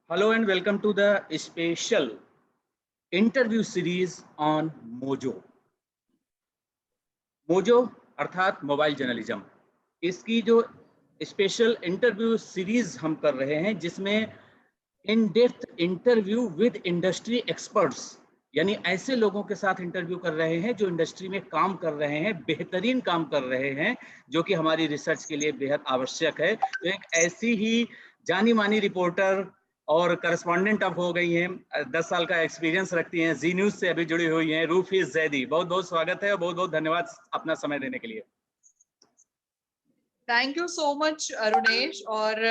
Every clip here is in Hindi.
Hello and welcome to the special interview series on Mojo. Mojo अर्थात मोबाइल जर्नलिज्म, इसकी जो स्पेशल इंटरव्यू सीरीज हम कर रहे हैं जिसमें in depth interview with industry experts, यानी ऐसे लोगों के साथ इंटरव्यू कर रहे हैं जो इंडस्ट्री में काम कर रहे हैं, बेहतरीन काम कर रहे हैं, जो कि हमारी रिसर्च के लिए बेहद आवश्यक है। तो एक ऐसी ही जानी मानी रिपोर्टर और करस्पॉन्डेंट अब हो गई हैं, 10 साल का एक्सपीरियंस रखती हैं, जी न्यूज से अभी जुड़ी हुई हैं, रूफी जैदी। बहुत बहुत स्वागत है और बहुत बहुत धन्यवाद अपना समय देने के लिए। Thank you so much Arunesh. और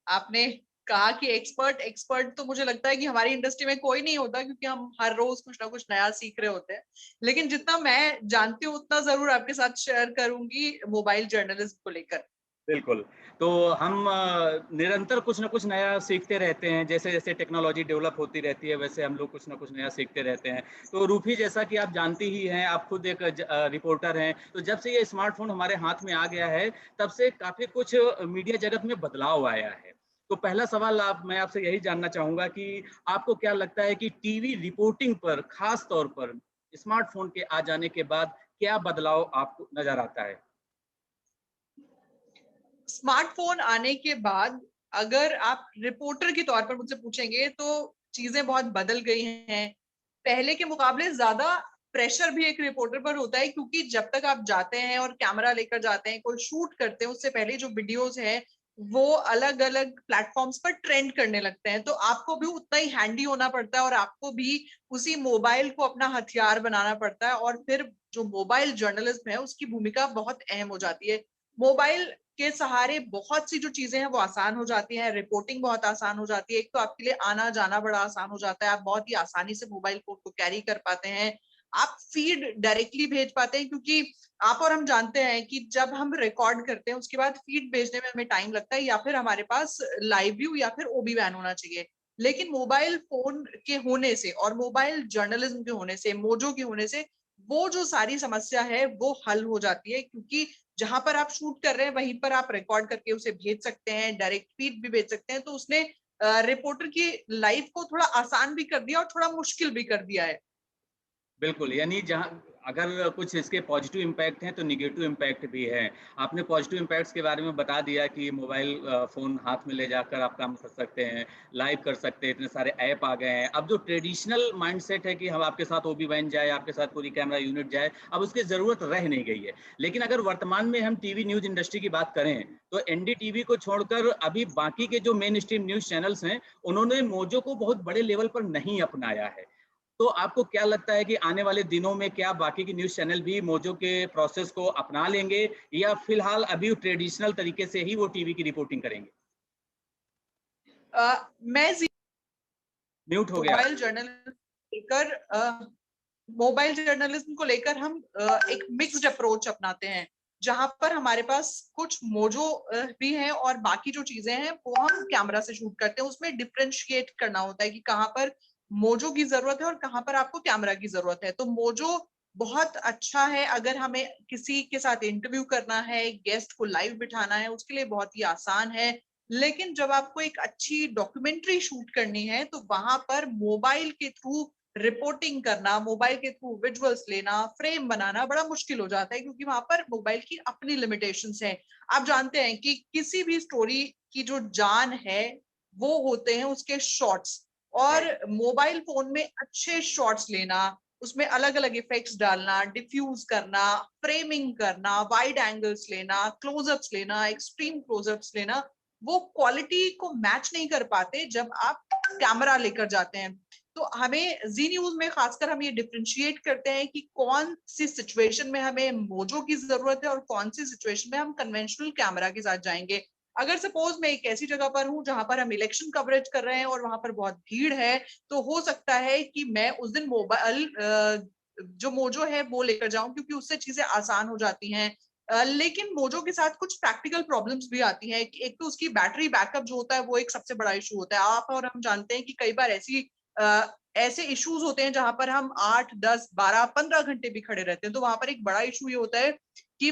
आपने कहा कि एक्सपर्ट तो मुझे लगता है कि हमारी इंडस्ट्री में कोई नहीं होता, क्योंकि हम हर रोज कुछ ना कुछ नया सीख रहे होते हैं। लेकिन जितना मैं जानती हूँ उतना जरूर आपके साथ शेयर करूंगी मोबाइल जर्नलिज्म को लेकर। बिल्कुल। तो हम निरंतर कुछ ना कुछ नया सीखते रहते हैं, जैसे जैसे टेक्नोलॉजी डेवलप होती रहती है वैसे हम लोग कुछ ना कुछ नया सीखते रहते हैं। तो रूफी, जैसा कि आप जानती ही हैं, आप खुद एक रिपोर्टर हैं, तो जब से ये स्मार्टफोन हमारे हाथ में आ गया है तब से काफ़ी कुछ मीडिया जगत में बदलाव आया है। तो पहला सवाल मैं आपसे यही जानना चाहूँगा कि आपको क्या लगता है कि टीवी रिपोर्टिंग पर खास तौर पर स्मार्टफोन के आ जाने के बाद क्या बदलाव आपको नज़र आता है? स्मार्टफोन आने के बाद अगर आप रिपोर्टर के तौर पर मुझसे पूछेंगे तो चीजें बहुत बदल गई हैं। पहले के मुकाबले ज्यादा प्रेशर भी एक रिपोर्टर पर होता है, क्योंकि जब तक आप जाते हैं और कैमरा लेकर जाते हैं, कोई शूट करते हैं, उससे पहले जो वीडियोस हैं वो अलग अलग प्लेटफॉर्म्स पर ट्रेंड करने लगते हैं। तो आपको भी उतना ही हैंडी होना पड़ता है और आपको भी उसी मोबाइल को अपना हथियार बनाना पड़ता है। और फिर जो मोबाइल जर्नलिज्म है उसकी भूमिका बहुत अहम हो जाती है। मोबाइल के सहारे बहुत सी जो चीजें हैं वो आसान हो जाती हैं, रिपोर्टिंग बहुत आसान हो जाती है। एक तो आपके लिए आना जाना बड़ा आसान हो जाता है, आप बहुत ही आसानी से मोबाइल फोन को कैरी कर पाते हैं, आप फीड डायरेक्टली भेज पाते हैं, क्योंकि आप और हम जानते हैं कि जब हम रिकॉर्ड करते हैं उसके बाद फीड भेजने में हमें टाइम लगता है, या फिर हमारे पास लाइव व्यू या फिर ओबी वैन होना चाहिए। लेकिन मोबाइल फोन के होने से और मोबाइल जर्नलिज्म के होने से, मोजो के होने से, वो जो सारी समस्या है वो हल हो जाती है, क्योंकि जहां पर आप शूट कर रहे हैं वहीं पर आप रिकॉर्ड करके उसे भेज सकते हैं, डायरेक्ट फीड भी भेज सकते हैं। तो उसने रिपोर्टर की लाइफ को थोड़ा आसान भी कर दिया और थोड़ा मुश्किल भी कर दिया है। बिल्कुल, यानी जहाँ अगर कुछ इसके पॉजिटिव इम्पैक्ट हैं तो नेगेटिव इम्पैक्ट भी हैं। आपने पॉजिटिव इम्पैक्ट्स के बारे में बता दिया कि मोबाइल फ़ोन हाथ में ले जाकर आप काम कर सकते हैं, लाइव कर सकते हैं, इतने सारे ऐप आ गए हैं। अब जो ट्रेडिशनल माइंडसेट है कि हम आपके साथ ओबी वैन जाए, आपके साथ पूरी कैमरा यूनिट जाए, अब उसकी ज़रूरत रह नहीं गई है। लेकिन अगर वर्तमान में हम टीवी न्यूज़ इंडस्ट्री की बात करें, तो एनडीटीवी को छोड़कर अभी बाकी के जो मेन स्ट्रीम न्यूज़ चैनल्स हैं, उन्होंने मोजो को बहुत बड़े लेवल पर नहीं अपनाया है। तो आपको क्या लगता है कि आने वाले दिनों में क्या बाकी के न्यूज़ चैनल भी मोजो के प्रोसेस को अपना लेंगे या फिलहाल अभी ट्रेडिशनल तरीके से ही वो टीवी की रिपोर्टिंग करेंगे? मैं म्यूट हो गया। मोबाइल जर्नलिज्म लेकर मोबाइल जर्नलिज्म को लेकर हम एक मिक्स्ड अप्रोच अपनाते हैं, जहां पर हमारे पास कुछ मोजो भी है और बाकी जो चीजें हैं वो हम कैमरा से शूट करते हैं। उसमें डिफरेंशिएट करना होता है कि कहाँ पर मोजो की जरूरत है और कहाँ पर आपको कैमरा की जरूरत है। तो मोजो बहुत अच्छा है अगर हमें किसी के साथ इंटरव्यू करना है, गेस्ट को लाइव बिठाना है, उसके लिए बहुत ही आसान है। लेकिन जब आपको एक अच्छी डॉक्यूमेंट्री शूट करनी है तो वहां पर मोबाइल के थ्रू रिपोर्टिंग करना, मोबाइल के थ्रू विजुअल्स लेना, फ्रेम बनाना बड़ा मुश्किल हो जाता है, क्योंकि वहां पर मोबाइल की अपनी लिमिटेशंस हैं। आप जानते हैं कि किसी भी स्टोरी की जो जान है वो होते हैं उसके शॉट्स। और मोबाइल फोन में अच्छे शॉट्स लेना, उसमें अलग अलग इफेक्ट्स डालना, डिफ्यूज करना, फ्रेमिंग करना, वाइड एंगल्स लेना, क्लोजअप्स लेना, एक्सट्रीम क्लोजअप्स लेना, वो क्वालिटी को मैच नहीं कर पाते जब आप कैमरा लेकर जाते हैं। तो हमें जी न्यूज में खासकर हम ये डिफ्रेंशिएट करते हैं कि कौन सी सिचुएशन में हमें मोजो की जरूरत है और कौन सी सिचुएशन में हम कन्वेंशनल कैमरा के साथ जाएंगे। अगर सपोज मैं एक ऐसी जगह पर हूं जहां पर हम इलेक्शन कवरेज कर रहे हैं और वहां पर बहुत भीड़ है, तो हो सकता है कि मैं उस दिन मोबाइल जो मोजो है वो लेकर जाऊं, क्योंकि उससे चीजें आसान हो जाती हैं। लेकिन मोजो के साथ कुछ प्रैक्टिकल प्रॉब्लम्स भी आती हैं। एक तो उसकी बैटरी बैकअप जो होता है वो एक सबसे बड़ा इशू होता है। आप और हम जानते हैं कि कई बार ऐसे इश्यूज होते हैं जहां पर हम 8, 10, 12, 15 घंटे भी खड़े रहते हैं। तो वहां पर एक बड़ा इशू ये होता है कि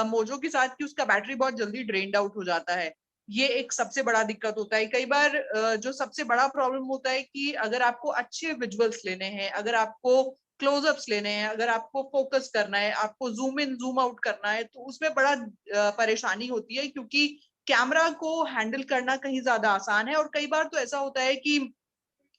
मोजो के साथ कि उसका बैटरी बहुत जल्दी ड्रेन्ड आउट हो जाता है। ये एक सबसे बड़ा दिक्कत होता है। कई बार जो सबसे बड़ा प्रॉब्लम होता है कि अगर आपको अच्छे विजुअल्स लेने हैं, अगर आपको क्लोजअप्स लेने हैं, अगर आपको फोकस करना है, आपको जूम इन जूम आउट करना है, तो उसमें बड़ा परेशानी होती है, क्योंकि कैमरा को हैंडल करना कहीं ज्यादा आसान है। और कई बार तो ऐसा होता है कि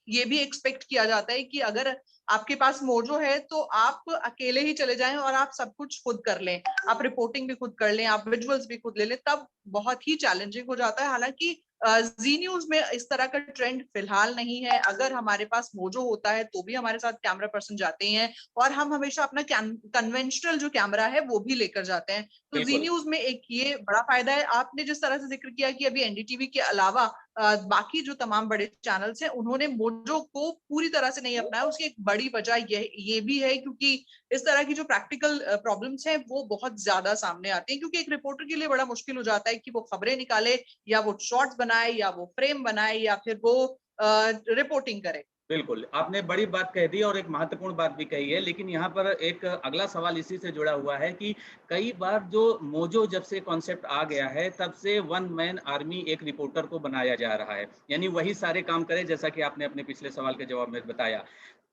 ये भी एक्सपेक्ट किया जाता है कि अगर आपके पास मोजो है तो आप अकेले ही चले जाएं और आप सब कुछ खुद कर लें, आप रिपोर्टिंग भी खुद कर लें, आप विजुअल्स भी खुद ले लें, तब बहुत ही चैलेंजिंग हो जाता है। हालांकि जी न्यूज में इस तरह का ट्रेंड फिलहाल नहीं है। अगर हमारे पास मोजो होता है तो भी हमारे साथ कैमरा पर्सन जाते हैं, और हम हमेशा अपना कन्वेंशनल जो कैमरा है वो भी लेकर जाते हैं। तो जी बिल्कुल। न्यूज में एक ये बड़ा फायदा है। आपने जिस तरह से जिक्र किया कि अभी एनडीटीवी के अलावा बाकी जो तमाम बड़े चैनल्स हैं उन्होंने मोजो को पूरी तरह से नहीं अपनाया, उसकी एक बड़ी वजह ये भी है क्योंकि इस तरह की जो प्रैक्टिकल प्रॉब्लम्स हैं वो बहुत ज्यादा सामने आती हैं, क्योंकि एक रिपोर्टर के लिए बड़ा मुश्किल हो जाता है कि वो खबरें निकाले, या वो शॉर्ट्स बनाए, या वो फ्रेम बनाए, या फिर वो रिपोर्टिंग करे। बिल्कुल, आपने बड़ी बात कह दी और एक महत्वपूर्ण बात भी कही है, लेकिन यहाँ पर एक अगला सवाल इसी से जुड़ा हुआ है कि कई बार जो मोजो जब से कॉन्सेप्ट आ गया है, तब से वन मैन आर्मी एक रिपोर्टर को बनाया जा रहा है। यानी वही सारे काम करे, जैसा कि आपने अपने पिछले सवाल के जवाब में बताया।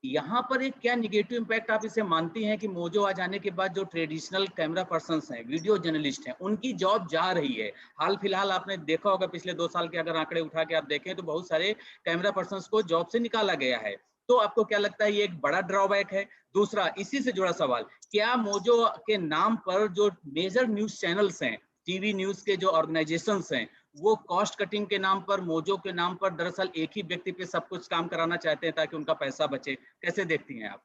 यहाँ पर एक क्या नेगेटिव इम्पैक्ट आप इसे मानती हैं कि मोजो आ जाने के बाद जो ट्रेडिशनल कैमरा पर्सन्स हैं, वीडियो जर्नलिस्ट हैं, उनकी जॉब जा रही है? हाल-फिलहाल आपने देखा होगा, पिछले 2 साल के अगर आंकड़े उठा के आप देखें तो बहुत सारे कैमरा पर्सन्स को जॉब से निकाला गया है। तो आपको क्या लगता है ये एक बड़ा ड्रॉबैक है? दूसरा इसी से जुड़ा सवाल, क्या मोजो के नाम पर जो मेजर न्यूज़ चैनल्स हैं, टीवी न्यूज़ के जो ऑर्गनाइजेशंस हैं, वो कॉस्ट कटिंग के नाम पर, मोजो के नाम पर दरअसल एक ही व्यक्ति पे सब कुछ काम कराना चाहते हैं ताकि उनका पैसा बचे? कैसे देखती हैं आप?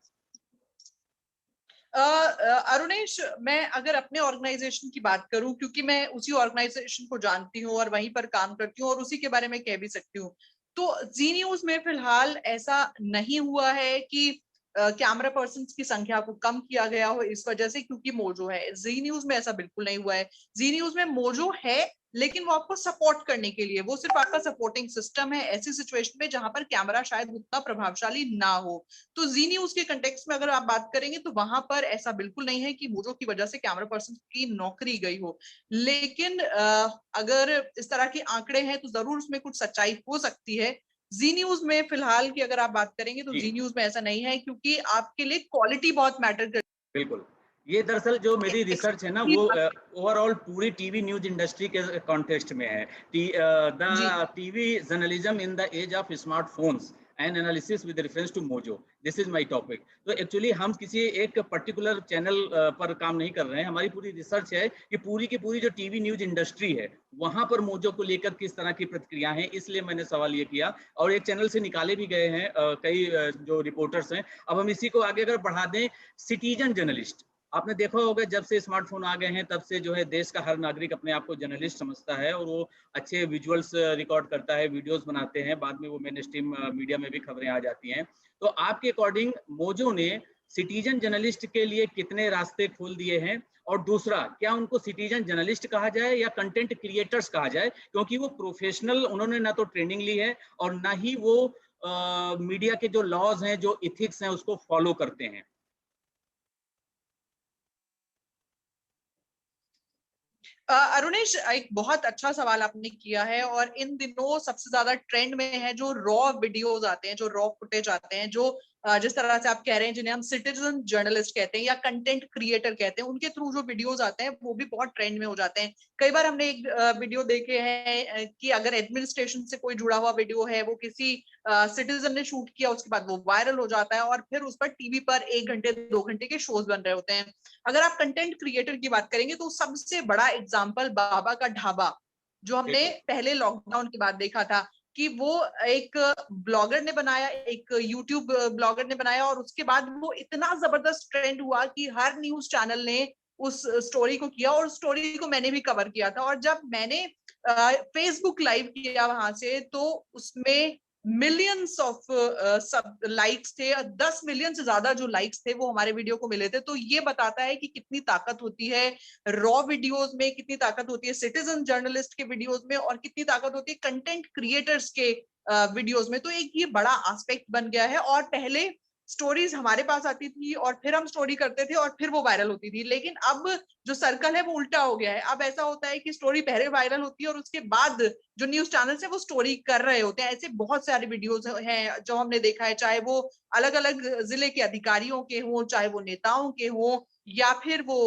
अरुणेश, मैं अगर अपने ऑर्गेनाइजेशन की बात करूं, क्योंकि मैं उसी ऑर्गेनाइजेशन को जानती हूं और वहीं पर काम करती हूं और उसी के बारे में कह भी सकती हूँ, तो जी न्यूज में फिलहाल ऐसा नहीं हुआ है कि कैमरा पर्सन की संख्या को कम किया गया हो इस वजह से क्योंकि मोजो है। जी न्यूज में ऐसा बिल्कुल नहीं हुआ है। जी न्यूज में मोजो है, लेकिन वो आपको सपोर्ट करने के लिए, वो सिर्फ आपका सपोर्टिंग सिस्टम है ऐसी सिचुएशन में जहां पर कैमरा शायद उतना प्रभावशाली ना हो। तो जी न्यूज के कंटेक्स्ट में अगर आप बात करेंगे तो वहां पर ऐसा बिल्कुल नहीं है कि मोजो की वजह से कैमरा पर्सन की नौकरी गई हो। लेकिन अगर इस तरह के आंकड़े हैं तो जरूर उसमें कुछ सच्चाई हो सकती है। जी न्यूज में फिलहाल की अगर आप बात करेंगे तो जी। जी न्यूज में ऐसा नहीं है, क्योंकि आपके लिए क्वालिटी बहुत मैटर करती बिल्कुल। ये दरअसल जो मेरी है। रिसर्च है ना, वो ओवरऑल पूरी टीवी न्यूज़ इंडस्ट्री के कॉन्टेक्स्ट में है। जी the TV journalism in the age of smartphones and analysis with reference to mojo, this is my topic. तो एक्चुअली हम किसी एक पर्टिकुलर चैनल पर काम नहीं कर रहे हैं। हमारी पूरी रिसर्च है कि पूरी की पूरी जो टीवी न्यूज़ इंडस्ट्री है, वहाँ पर मोजो को लेकर किस तरह की प्रतिक्रिया हैं, इसलिए मैंने सवाल ये किया। और एक चैनल से निकाले भी गए हैं कई जो रिपोर्टर्स हैं। अब हम इसी को आगे अगर बढ़ा दें, सिटीजन जर्नलिस्ट, आपने देखा होगा जब से स्मार्टफोन आ गए हैं तब से जो है देश का हर नागरिक अपने आप को जर्नलिस्ट समझता है और वो अच्छे विजुअल्स रिकॉर्ड करता है, वीडियोस बनाते हैं, बाद में वो मेन स्ट्रीम मीडिया में भी खबरें आ जाती हैं। तो आपके अकॉर्डिंग मोजो ने सिटीजन जर्नलिस्ट के लिए कितने रास्ते खोल दिए हैं? और दूसरा, क्या उनको सिटीजन जर्नलिस्ट कहा जाए या कंटेंट क्रिएटर्स कहा जाए? क्योंकि वो प्रोफेशनल, उन्होंने ना तो ट्रेनिंग ली है और ना ही वो मीडिया के जो लॉज हैं, जो इथिक्स हैं, उसको फॉलो करते हैं। अरुणेश, एक बहुत अच्छा सवाल आपने किया है, और इन दिनों सबसे ज्यादा ट्रेंड में है जो रॉ वीडियोस आते हैं, जो रॉ फुटेज आते हैं, जो जिस तरह से आप कह रहे हैं जिन्हें हम सिटीजन जर्नलिस्ट कहते हैं या कंटेंट क्रिएटर कहते हैं, उनके थ्रू जो वीडियोस आते हैं वो भी बहुत ट्रेंड में हो जाते हैं। कई बार हमने एक वीडियो देखे हैं कि अगर एडमिनिस्ट्रेशन से कोई जुड़ा हुआ वीडियो है, वो किसी सिटीजन ने शूट किया, उसके बाद वो वायरल हो जाता है और फिर उस पर टीवी पर 1 घंटे 2 घंटे के शोज बन रहे होते हैं। अगर आप कंटेंट क्रिएटर की बात करेंगे तो सबसे बड़ा एग्जाम्पल बाबा का ढाबा, जो हमने बिल्कुल। पहले लॉकडाउन के बाद देखा था, कि वो एक ब्लॉगर ने बनाया, एक यूट्यूब ब्लॉगर ने बनाया, और उसके बाद वो इतना जबरदस्त ट्रेंड हुआ कि हर न्यूज चैनल ने उस स्टोरी को किया, और स्टोरी को मैंने भी कवर किया था। और जब मैंने फेसबुक लाइव किया वहां से, तो उसमें मिलियंस ऑफ सब लाइक्स थे, 10 मिलियन से ज्यादा जो लाइक्स थे वो हमारे वीडियो को मिले थे। तो ये बताता है कि कितनी ताकत होती है रॉ वीडियोस में, कितनी ताकत होती है सिटीजन जर्नलिस्ट के वीडियोस में, और कितनी ताकत होती है कंटेंट क्रिएटर्स के वीडियोस में। तो एक ये बड़ा एस्पेक्ट बन गया है। और पहले स्टोरीज हमारे पास आती थी और फिर हम स्टोरी करते थे और फिर वो वायरल होती थी। लेकिन अब जो सर्कल है वो उल्टा हो गया है। अब ऐसा होता है कि स्टोरी पहले वायरल होती है और उसके बाद जो न्यूज चैनल्स है वो स्टोरी कर रहे होते हैं। ऐसे बहुत सारे वीडियोस हैं जो हमने देखा है, चाहे वो अलग अलग जिले के अधिकारियों के हों, चाहे वो नेताओं के हों, या फिर वो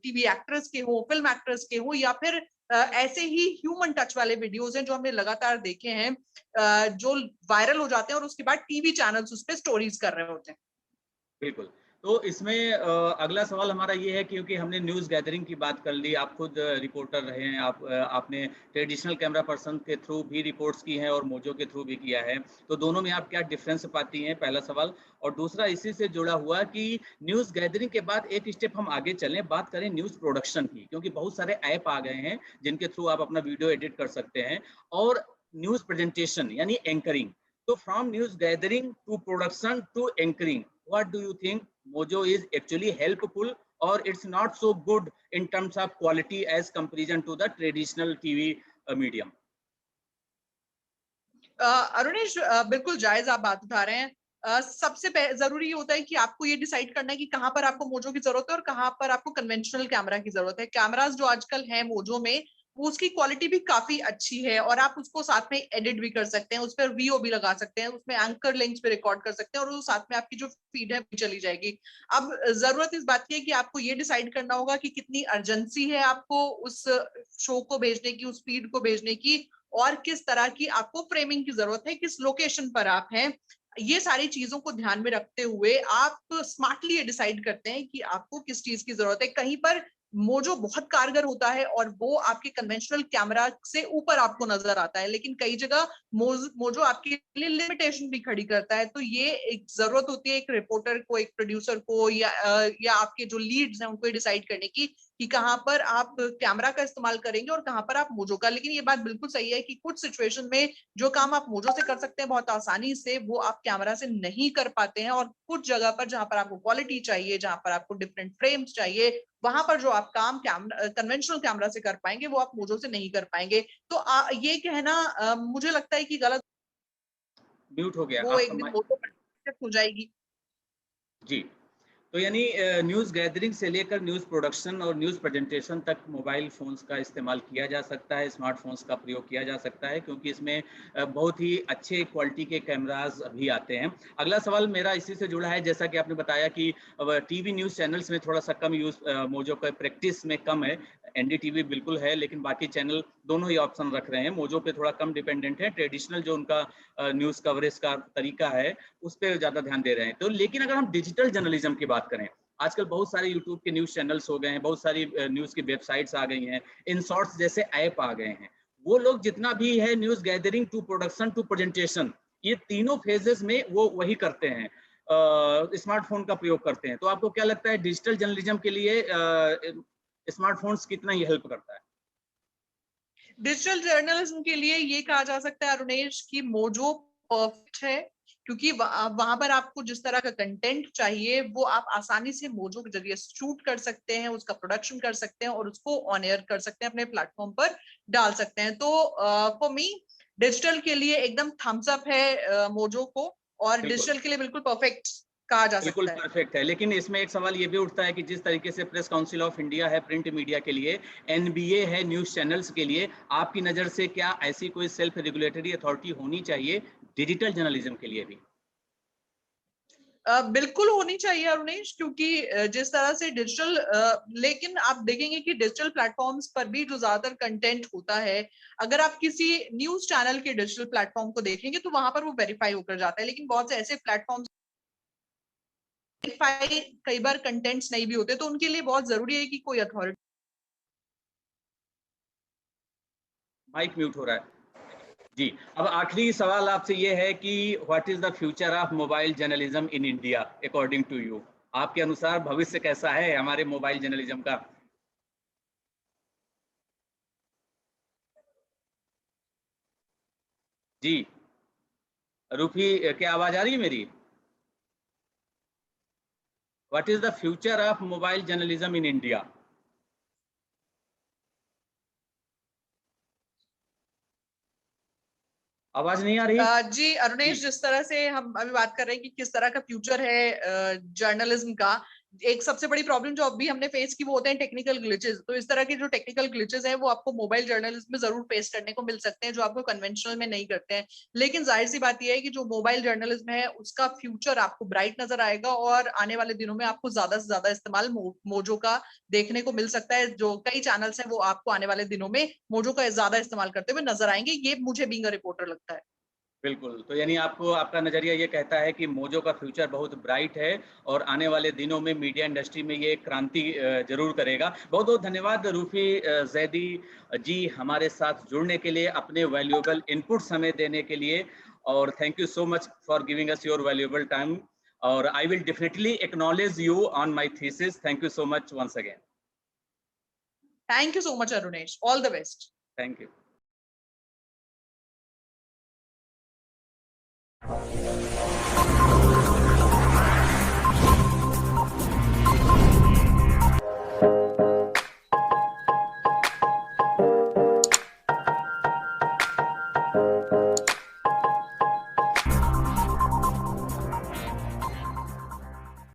टीवी एक्ट्रेस के हों, फिल्म एक्ट्रेस के हों, या फिर ऐसे ही ह्यूमन टच वाले वीडियोस हैं जो हमने लगातार देखे हैं, जो वायरल हो जाते हैं और उसके बाद टीवी चैनल्स उस पर स्टोरीज कर रहे होते हैं। बिल्कुल। तो इसमें अगला सवाल हमारा ये है, क्योंकि हमने न्यूज़ गैदरिंग की बात कर ली, आप खुद रिपोर्टर रहे हैं, आपने ट्रेडिशनल कैमरा पर्सन के थ्रू भी रिपोर्ट्स की हैं और मोजो के थ्रू भी किया है। तो दोनों में आप क्या डिफरेंस पाती हैं? पहला सवाल। और दूसरा इसी से जुड़ा हुआ कि न्यूज़ गैदरिंग के बाद एक स्टेप हम आगे चलें, बात करें न्यूज़ प्रोडक्शन की, क्योंकि बहुत सारे ऐप आ गए हैं जिनके थ्रू आप अपना वीडियो एडिट कर सकते हैं, और न्यूज़ प्रेजेंटेशन यानी एंकरिंग। तो from news gathering to production to anchoring, what do you think Mojo is actually helpful, or it's not so good in terms of quality as comparison to the traditional TV medium? Arunesh, बिल्कुल जायज आप बात उठा रहे हैं। सबसे जरूरी ये होता है कि आपको ये डिसाइड करना है कि कहाँ पर आपको मोजो की जरूरत है और कहाँ पर आपको कन्वेंशनल कैमरा की जरूरत है। कैमरास जो आजकल हैं मोजो में, वो उसकी क्वालिटी भी काफी अच्छी है और आप उसको साथ में एडिट भी कर सकते हैं, उस पर वीओ भी लगा सकते हैं, उसमें एंकर लिंक्स पे रिकॉर्ड कर सकते हैं और वो साथ में आपकी जो फीड है भी चली जाएगी। अब जरूरत इस बात की है कि आपको ये डिसाइड करना होगा कि कितनी अर्जेंसी है आपको उस शो को भेजने की, उस फीड को भेजने की, और किस तरह की आपको फ्रेमिंग की जरूरत है, किस लोकेशन पर आप हैं। ये सारी चीजों को ध्यान में रखते हुए आप स्मार्टली ये डिसाइड करते हैं कि आपको किस चीज की जरूरत है। कहीं पर मोजो बहुत कारगर होता है और वो आपके कन्वेंशनल कैमरा से ऊपर आपको नजर आता है, लेकिन कई जगह मोजो आपके लिए लिमिटेशन भी खड़ी करता है। तो ये एक जरूरत होती है एक रिपोर्टर को, एक प्रोड्यूसर को, या आपके जो लीड्स हैं उनको डिसाइड करने की कि कहाँ पर आप कैमरा का इस्तेमाल करेंगे और कहाँ पर आप मोजो का। लेकिन ये बात बिल्कुल सही है कि कुछ सिचुएशन में जो काम आप मोजो से कर सकते हैं बहुत आसानी से, वो आप कैमरा से नहीं कर पाते हैं। और कुछ जगह पर जहां पर आपको क्वालिटी चाहिए, जहां पर आपको डिफरेंट फ्रेम्स चाहिए, वहां पर जो आप काम कन्वेंशनल कैमरा से कर पाएंगे वो आप मोजो से नहीं कर पाएंगे। तो ये कहना मुझे लगता है कि गलत। म्यूट हो गया वो आपका एक दिन माइक। मोजो पर हो जाएगी। जी। तो यानी न्यूज़ गैदरिंग से लेकर न्यूज़ प्रोडक्शन और न्यूज़ प्रेजेंटेशन तक मोबाइल फ़ोन्स का इस्तेमाल किया जा सकता है, स्मार्टफ़ोन्स का प्रयोग किया जा सकता है, क्योंकि इसमें बहुत ही अच्छे क्वालिटी के कैमरास भी आते हैं। अगला सवाल मेरा इसी से जुड़ा है, जैसा कि आपने बताया कि टीवी न्यूज़ चैनल्स में थोड़ा-सा कम यूज़ मोजो का प्रैक्टिस में कम है। एनडीटीवी बिल्कुल है, लेकिन बाकी चैनल दोनों ही ऑप्शन रख रहे हैं। मोजो पे थोड़ा कम डिपेंडेंट है, ट्रेडिशनल जो उनका न्यूज़ कवरेज का तरीका है, उस पे ज़्यादा ध्यान दे रहे हैं। तो लेकिन अगर हम डिजिटल जर्नलिज्म की बात करें, आजकल बहुत सारे यूट्यूब के न्यूज़ चैनल्स हो गए हैं, बहुत सारी न्यूज़ की वेबसाइट्स आ गई हैं, इन शॉर्ट्स जैसे ऐप आ गए हैं। वो लोग जितना भी है news gathering to production to presentation, ये तीनों फेजेस में वो वही करते हैं, स्मार्टफ़ोन का प्रयोग करते हैं। तो आपको क्या लगता है डिजिटल जर्नलिज्म के लिए स्मार्टफ़ोन्स कितना ही हेल्प करता है? डिजिटल जर्नलिज्म के लिए ये कहा जा सकता है अरुणेश कि मोजो परफेक्ट है, क्योंकि वहां पर आपको जिस तरह का कंटेंट चाहिए वो आप आसानी से मोजो के जरिए शूट कर सकते हैं, उसका प्रोडक्शन कर सकते हैं और उसको ऑन एयर कर सकते हैं, अपने प्लेटफॉर्म पर डाल सकते हैं। तो फॉर मी डिजिटल के लिए एकदम थम्स अप है मोजो को, और बिल्कुल। डिजिटल के लिए बिल्कुल परफेक्ट कहा जा बिल्कुल सकता है। परफेक्ट है, लेकिन इसमें एक सवाल ये भी उठता है कि जिस तरीके से प्रेस काउंसिल ऑफ इंडिया है प्रिंट मीडिया के लिए, एनबीए है न्यूज़ चैनल्स के लिए, आपकी नज़र से क्या ऐसी कोई सेल्फ रेगुलेटरी अथॉरिटी होनी चाहिए डिजिटल जर्नलिज्म के लिए भी? बिल्कुल होनी चाहिए अरुणेश, क्योंकि जिस तरह से लेकिन आप देखेंगे कि डिजिटल प्लेटफॉर्म्स पर भी जो ज्यादातर कंटेंट होता है, अगर आप किसी न्यूज चैनल के डिजिटल प्लेटफॉर्म को देखेंगे तो वहां पर वो वेरीफाई होकर जाता है। लेकिन बहुत से ऐसे प्लेटफॉर्म्स वेरीफाई कई बार कंटेंट्स नहीं भी होते, तो उनके लिए बहुत जरूरी है कि कोई अथॉरिटी। माइक म्यूट हो रहा है। जी, अब आखिरी सवाल आपसे ये है कि what is the future of mobile journalism in India according to you? आपके अनुसार भविष्य कैसा है हमारे मोबाइल जर्नलिज्म का? जी, रूफी, क्या आवाज आ रही है मेरी? What is the future of mobile journalism in India? आवाज नहीं आ रही? जी अरुणेश, जिस तरह से हम अभी बात कर रहे हैं कि किस तरह का फ्यूचर है जर्नलिज्म का, एक सबसे बड़ी प्रॉब्लम जो अभी हमने फेस की वो होते हैं टेक्निकल ग्लिचेस। तो इस तरह के जो टेक्निकल ग्लिचेस हैं वो आपको मोबाइल जर्नलिज्म में जरूर फेस करने को मिल सकते हैं, जो आपको कन्वेंशनल में नहीं करते हैं। लेकिन जाहिर सी बात यह है कि जो मोबाइल जर्नलिज्म है उसका फ्यूचर आपको ब्राइट नजर आएगा, और आने वाले दिनों में आपको ज्यादा से ज्यादा इस्तेमाल मोजो का देखने को मिल सकता है। जो कई चैनल्स हैं वो आपको आने वाले दिनों में मोजो का ज्यादा इस्तेमाल करते हुए नजर आएंगे, ये मुझे बीइंग अ रिपोर्टर लगता है। बिल्कुल, तो यानी आपको आपका नज़रिया ये कहता है कि मोजो का फ्यूचर बहुत ब्राइट है और आने वाले दिनों में मीडिया इंडस्ट्री में ये क्रांति ज़रूर करेगा। बहुत-बहुत धन्यवाद रूफ़ी ज़ैदी जी हमारे साथ जुड़ने के लिए, अपने वैल्यूएबल इनपुट्स हमें देने के लिए, और thank you so much for giving us your valuable time, और I will definitely acknowledge you on my thesis. Thank you so much once again. Thank you so much Arunesh, all the best. Thank you.